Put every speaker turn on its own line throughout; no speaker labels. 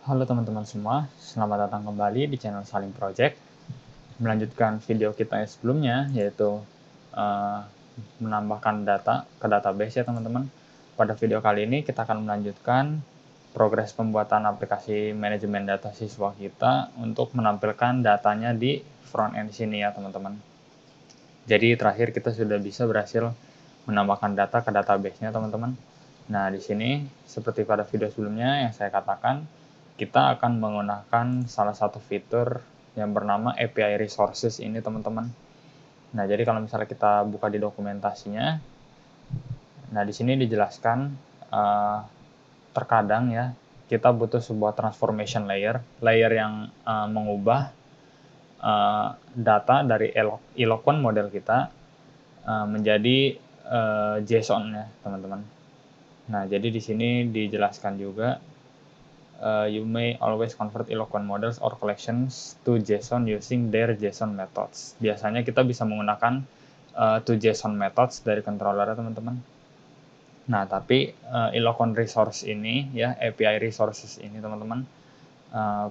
Halo teman-teman semua, selamat datang kembali di channel Saling Project. Melanjutkan video kita yang sebelumnya, yaitu menambahkan data ke database ya teman-teman. Pada video kali ini kita akan melanjutkan progres pembuatan aplikasi manajemen data siswa kita untuk menampilkan datanya di front end sini ya teman-teman. Jadi terakhir kita sudah bisa berhasil menambahkan data ke database-nya teman-teman. Nah, di sini seperti pada video sebelumnya yang saya katakan, kita akan menggunakan salah satu fitur yang bernama API Resources ini teman-teman. Nah, jadi kalau misalnya kita buka di dokumentasinya, nah di sini dijelaskan terkadang ya kita butuh sebuah transformation layer yang mengubah data dari Eloquent model kita menjadi JSON ya teman-teman. Nah, jadi di sini dijelaskan juga you may always convert Eloquent models or collections to JSON using their JSON methods. Biasanya kita bisa menggunakan to JSON methods dari controller teman-teman. Nah, tapi Eloquent resource ini ya, API resources ini teman-teman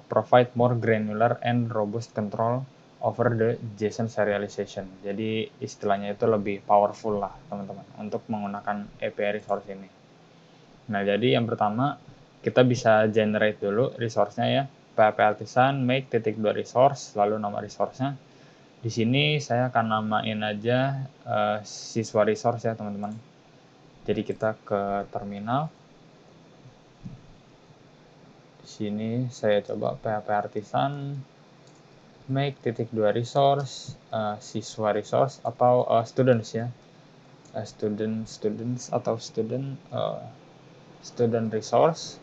provide more granular and robust control over the JSON serialization. Jadi istilahnya itu lebih powerful lah teman-teman untuk menggunakan API resource ini. Nah, jadi yang pertama kita bisa generate dulu resource-nya ya. PHP Artisan make .2 resource, lalu nama resource-nya. Di sini saya akan namain aja siswa resource ya teman-teman. Jadi kita ke terminal. Di sini saya coba PHP Artisan make .2 resource, siswa resource atau students ya. Students atau student resource.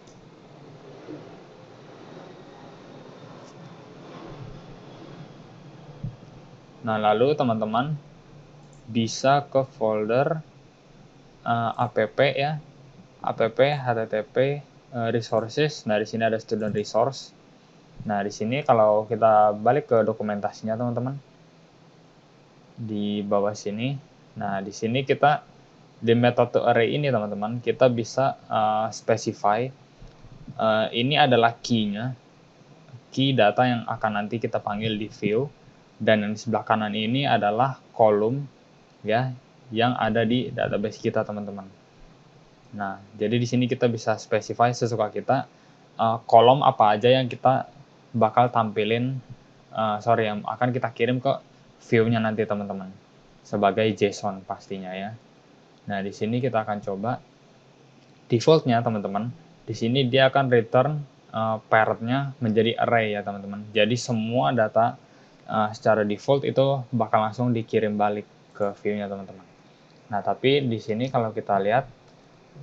Nah, lalu teman-teman bisa ke folder app ya, app http resources. Nah, di sini ada student resource. Nah, di sini kalau kita balik ke dokumentasinya teman-teman, di bawah sini. Nah, di sini kita di metode array ini teman-teman, kita bisa specify ini adalah key-nya, key data yang akan nanti kita panggil di view, dan yang di sebelah kanan ini adalah kolom ya yang ada di database kita teman-teman. Nah, jadi di sini kita bisa specify sesuka kita kolom apa aja yang kita bakal tampilin, yang akan kita kirim ke view-nya nanti teman-teman sebagai JSON pastinya ya. Nah, di sini kita akan coba default-nya teman-teman. Di sini dia akan return parent-nya menjadi array ya teman-teman. Jadi semua data secara default itu bakal langsung dikirim balik ke view-nya teman-teman. Nah, tapi di sini kalau kita lihat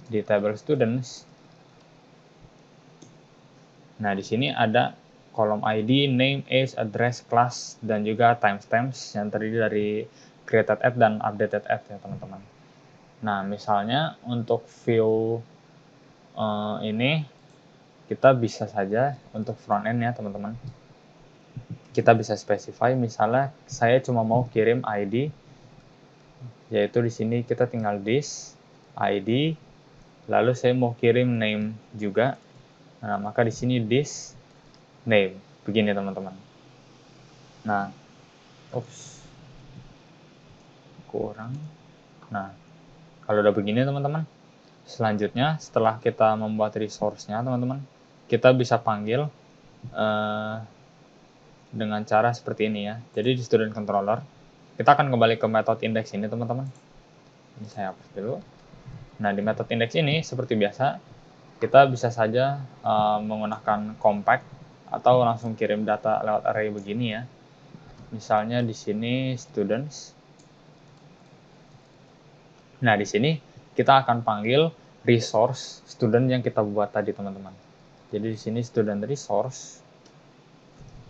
di table students, nah di sini ada kolom ID, name, age, address, class, dan juga timestamps yang terdiri dari created at dan updated at ya teman-teman. Nah, misalnya untuk view ini kita bisa saja untuk front end ya teman-teman. Kita bisa specify misalnya saya cuma mau kirim ID, yaitu di sini kita tinggal this ID, lalu saya mau kirim name juga. Nah, maka di sini this name. Begini teman-teman. Nah, kurang. Nah, kalau udah begini teman-teman, selanjutnya setelah kita membuat resource-nya teman-teman, kita bisa panggil dengan cara seperti ini ya. Jadi di student controller, kita akan kembali ke metode index ini teman-teman. Ini saya hapus dulu. Nah, di metode index ini seperti biasa, kita bisa saja menggunakan compact atau langsung kirim data lewat array begini ya. Misalnya di sini students. Nah, di sini kita akan panggil resource student yang kita buat tadi teman-teman. Jadi di sini student resource.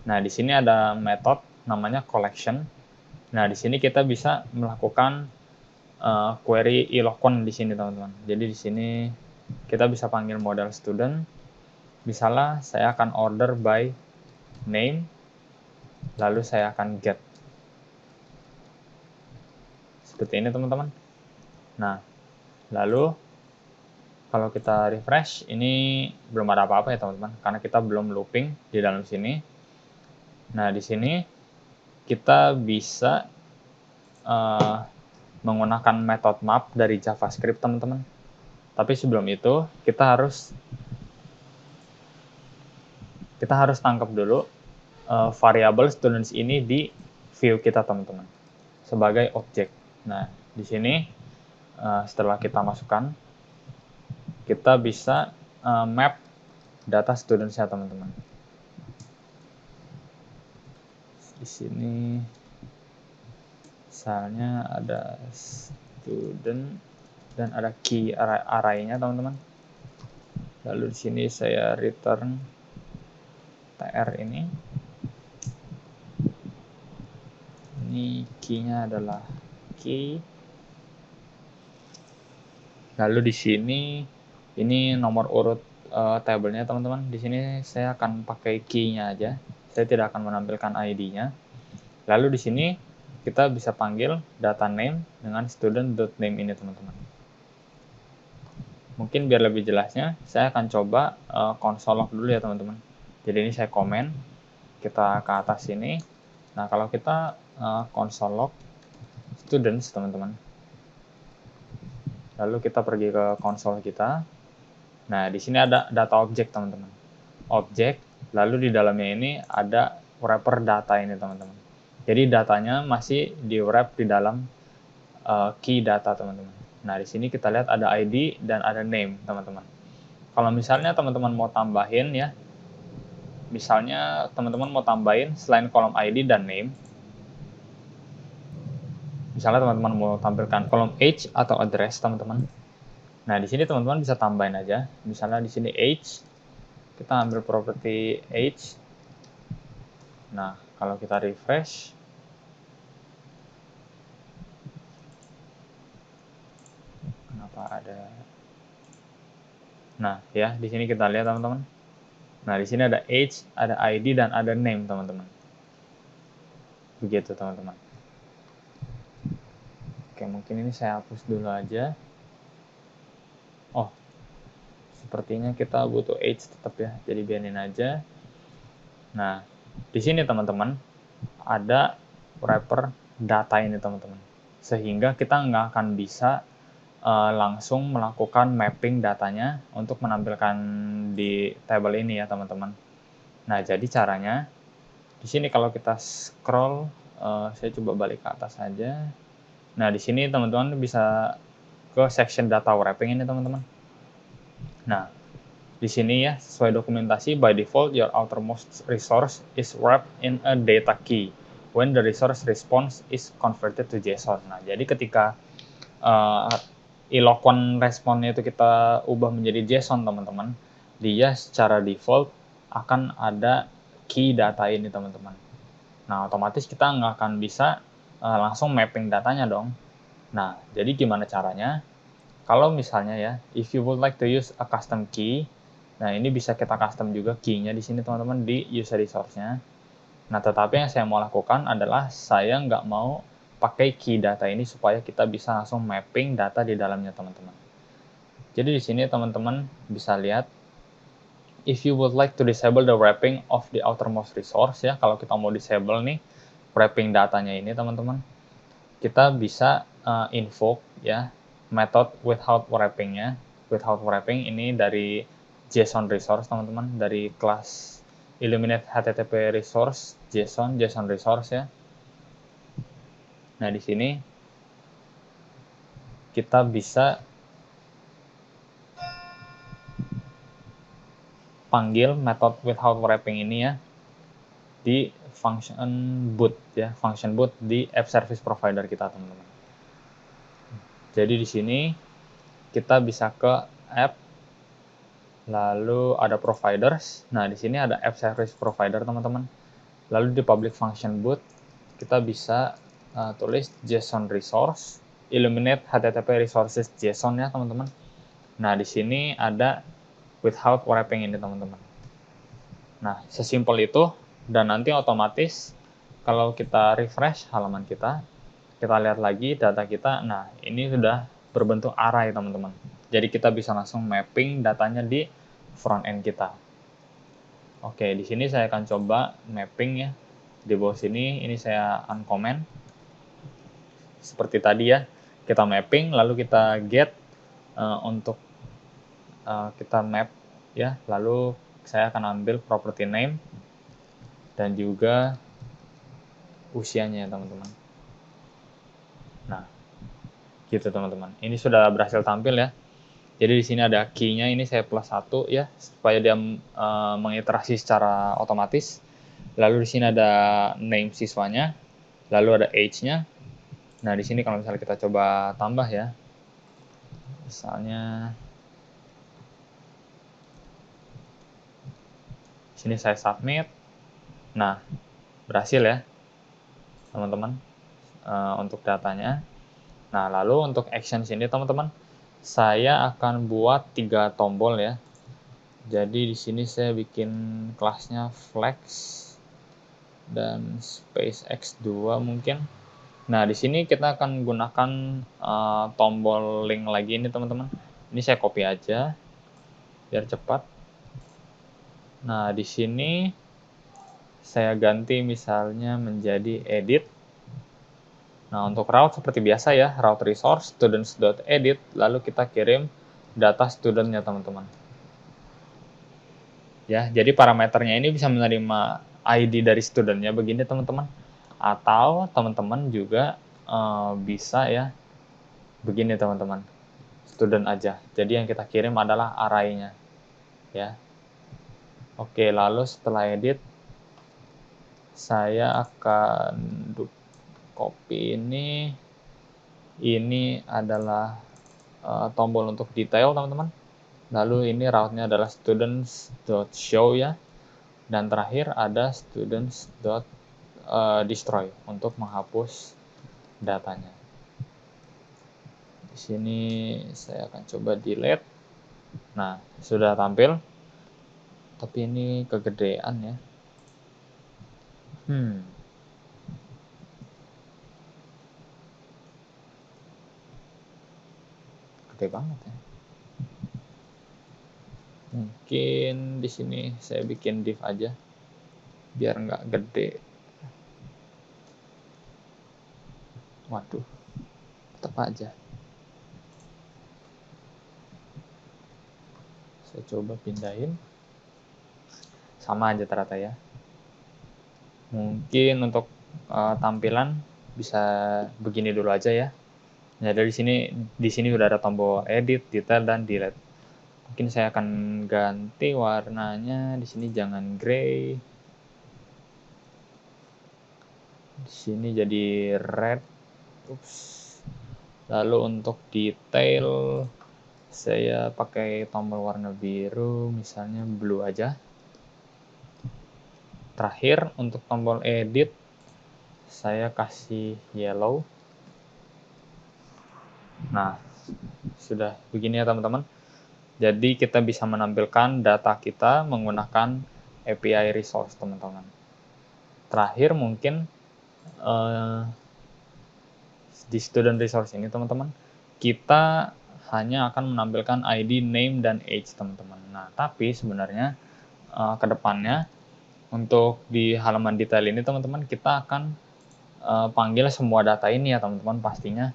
Nah, di sini ada metode namanya collection. Nah, di sini kita bisa melakukan query Eloquent di sini teman-teman. Jadi di sini kita bisa panggil model student. Misalnya saya akan order by name, lalu saya akan get. Seperti ini teman-teman. Nah, lalu Kalau kita refresh, ini belum ada apa-apa ya teman-teman, karena kita belum looping di dalam sini. Nah, di sini kita bisa menggunakan method map dari JavaScript teman-teman. Tapi sebelum itu kita harus tangkap dulu variabel students ini di view kita teman-teman sebagai objek. Nah, di sini setelah kita masukkan, kita bisa map data students-nya teman-teman. Di sini misalnya ada student dan ada key array-nya teman-teman. Lalu di sini saya return tr ini key-nya adalah key. Lalu di sini ini nomor urut tabelnya teman-teman. Di sini saya akan pakai key-nya aja. Saya tidak akan menampilkan ID-nya. Lalu di sini kita bisa panggil data name dengan student.name ini teman-teman. Mungkin biar lebih jelasnya, saya akan coba console log dulu ya teman-teman. Jadi ini saya komen, kita ke atas sini. Nah, kalau kita console log students teman-teman, lalu kita pergi ke konsol kita. Nah, di sini ada data objek teman-teman. Objek, lalu di dalamnya ini ada wrapper data ini teman-teman. Jadi datanya masih di wrap di dalam key data teman-teman. Nah, di sini kita lihat ada ID dan ada name teman-teman. Kalau misalnya teman-teman mau tambahin ya, misalnya teman-teman mau tambahin selain kolom ID dan name, misalnya teman-teman mau tampilkan kolom age atau address teman-teman. Nah, di sini teman-teman bisa tambahin aja. Misalnya di sini age, kita ambil property age. Nah, kalau kita refresh, kenapa ada? Nah, ya di sini kita lihat teman-teman. Nah, di sini ada age, ada ID dan ada name teman-teman. Begitu teman-teman. Oke, mungkin ini saya hapus dulu aja. Oh, sepertinya kita butuh age tetap ya, jadi biarin aja. Nah, di sini teman-teman ada wrapper data ini teman-teman, sehingga kita nggak akan bisa langsung melakukan mapping datanya untuk menampilkan di table ini ya teman-teman. Nah, jadi caranya di sini kalau kita scroll, saya coba balik ke atas saja. Nah, di sini teman-teman bisa ke section data wrapping ini teman-teman. Nah, di sini ya sesuai dokumentasi, by default your outermost resource is wrapped in a data key when the resource response is converted to JSON. Nah, jadi ketika Eloquent responnya itu kita ubah menjadi JSON teman-teman, dia secara default akan ada key data ini teman-teman. Nah, otomatis kita nggak akan bisa langsung mapping datanya dong. Nah, jadi gimana caranya? Kalau misalnya ya, if you would like to use a custom key, nah ini bisa kita custom juga key-nya di sini teman-teman di user resource-nya. Nah, tetapi yang saya mau lakukan adalah saya nggak mau pakai key data ini supaya kita bisa langsung mapping data di dalamnya teman-teman. Jadi di sini teman-teman bisa lihat, if you would like to disable the wrapping of the outermost resource ya, kalau kita mau disable nih wrapping datanya ini teman-teman, kita bisa invoke ya method without wrapping-nya. Without wrapping ini dari JSON resource teman-teman, dari kelas Illuminate HTTP resource JSON resource ya. Nah, di sini kita bisa panggil method without wrapping ini ya di function boot ya, function boot di app service provider kita teman-teman. Jadi di sini kita bisa ke app, lalu ada providers. Nah, di sini ada app service provider teman-teman. Lalu di public function boot kita bisa tulis JSON resource Illuminate HTTP resources JSON ya teman-teman. Nah, di sini ada without wrapping ini teman-teman. Nah, sesimpel itu, dan nanti otomatis kalau kita refresh halaman kita lihat lagi data kita. Nah, ini sudah berbentuk array teman-teman. Jadi kita bisa langsung mapping datanya di front end kita. Oke, di sini saya akan coba mapping ya. Di bawah sini, ini saya uncomment. Seperti tadi ya, kita mapping, lalu kita get untuk kita map ya. Lalu saya akan ambil property name dan juga usianya teman-teman. Nah, gitu teman-teman. Ini sudah berhasil tampil ya. Jadi di sini ada key-nya, ini saya plus 1 ya, supaya dia mengiterasi secara otomatis. Lalu di sini ada name siswanya, lalu ada age-nya. Nah, di sini kalau misalnya kita coba tambah ya, misalnya di sini saya submit. Nah, berhasil ya, teman-teman, untuk datanya. Nah, lalu untuk action sini, teman-teman, saya akan buat 3 tombol ya. Jadi di sini saya bikin kelasnya flex dan space x2 mungkin. Nah, di sini kita akan gunakan tombol link lagi ini, teman-teman. Ini saya copy aja biar cepat. Nah, di sini saya ganti misalnya menjadi edit. Nah, untuk route seperti biasa ya, route resource students.edit, lalu kita kirim data studentnya, teman-teman. Ya, jadi parameternya ini bisa menerima ID dari studentnya begini, teman-teman. Atau teman-teman juga bisa ya begini, teman-teman. Student aja. Jadi yang kita kirim adalah array-nya. Ya. Oke, lalu setelah edit saya akan copy ini. Ini adalah tombol untuk detail, teman-teman. Lalu ini route-nya adalah students.show ya. Dan terakhir ada students.destroy untuk menghapus datanya. Di sini saya akan coba delete. Nah, sudah tampil. Tapi ini kegedean ya. Gede banget ya. Mungkin di sini saya bikin div aja biar nggak gede. Waduh, tetap aja. Saya coba pindahin. Sama aja ternyata ya. Mungkin untuk tampilan bisa begini dulu aja ya. Nah, dari di sini udah ada tombol edit, detail, dan delete. Mungkin saya akan ganti warnanya. Di sini jangan gray. Di sini jadi red. Ups. Lalu untuk detail saya pakai tombol warna biru, misalnya blue aja. Terakhir untuk tombol edit saya kasih yellow. Nah, sudah begini ya teman-teman. Jadi kita bisa menampilkan data kita menggunakan API resource, teman-teman. Terakhir mungkin di student resource ini, teman-teman, kita hanya akan menampilkan ID, name, dan age, teman-teman. Nah, tapi sebenarnya ke depannya untuk di halaman detail ini, teman-teman, kita akan panggil semua data ini ya, teman-teman, pastinya.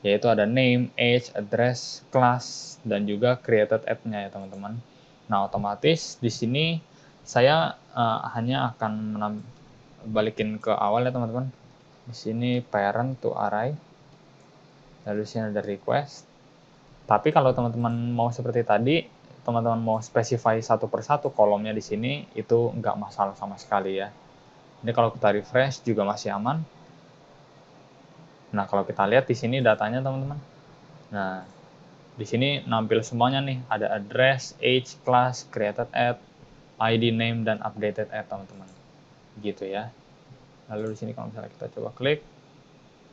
Yaitu ada name, age, address, class, dan juga created at-nya ya, teman-teman. Nah, otomatis di sini saya hanya akan balikin ke awal ya, teman-teman. Di sini parent to array. Lalu di sini ada request. Tapi kalau teman-teman mau seperti tadi, teman-teman mau specify satu persatu kolomnya di sini, itu nggak masalah sama sekali ya. Ini kalau kita refresh juga masih aman. Nah, kalau kita lihat di sini datanya, teman-teman. Nah, di sini nampil semuanya nih. Ada address, age, class, created at, ID, name, dan updated at, teman-teman. Gitu ya. Lalu di sini kalau misalnya kita coba klik,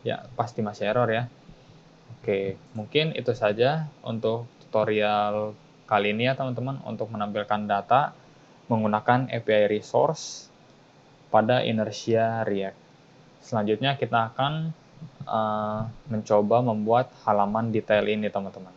ya pasti masih error ya. Oke, mungkin itu saja untuk tutorial kali ini ya, teman-teman, untuk menampilkan data menggunakan API resource pada Inertia React. Selanjutnya kita akan mencoba membuat halaman detail ini, teman-teman.